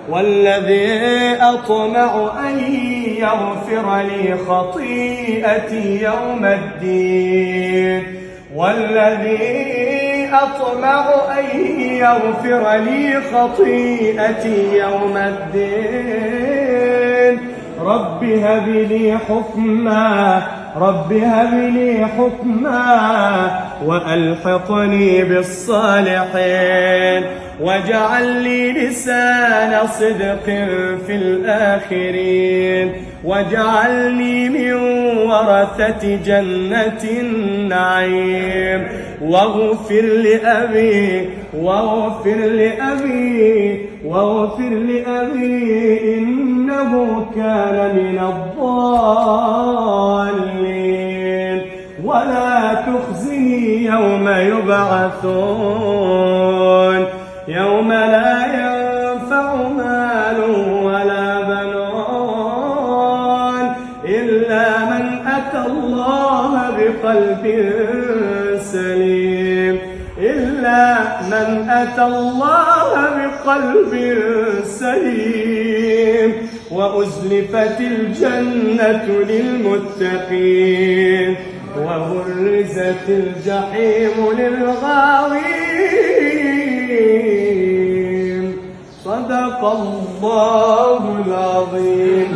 والذي أطمع أن يغفر لي خطيئتي يوم الدين والذي أطمع أن يغفر لي خطيئتي يوم الدين رب هب لي حكما رب هب لي حكما وألحقني بالصالحين واجعل لي لسان صدق في الآخرين واجعلني من ورثة جنة النعيم واغفر لأبي إنه كان من الضالين ولا تخزني يوم يبعثون يوم لا ينفع مال ولا بنون إلا من أتى الله بقلب سليم وأزلفت الجنة للمتقين وبرزت الجحيم للغاوين صدق الله العظيم.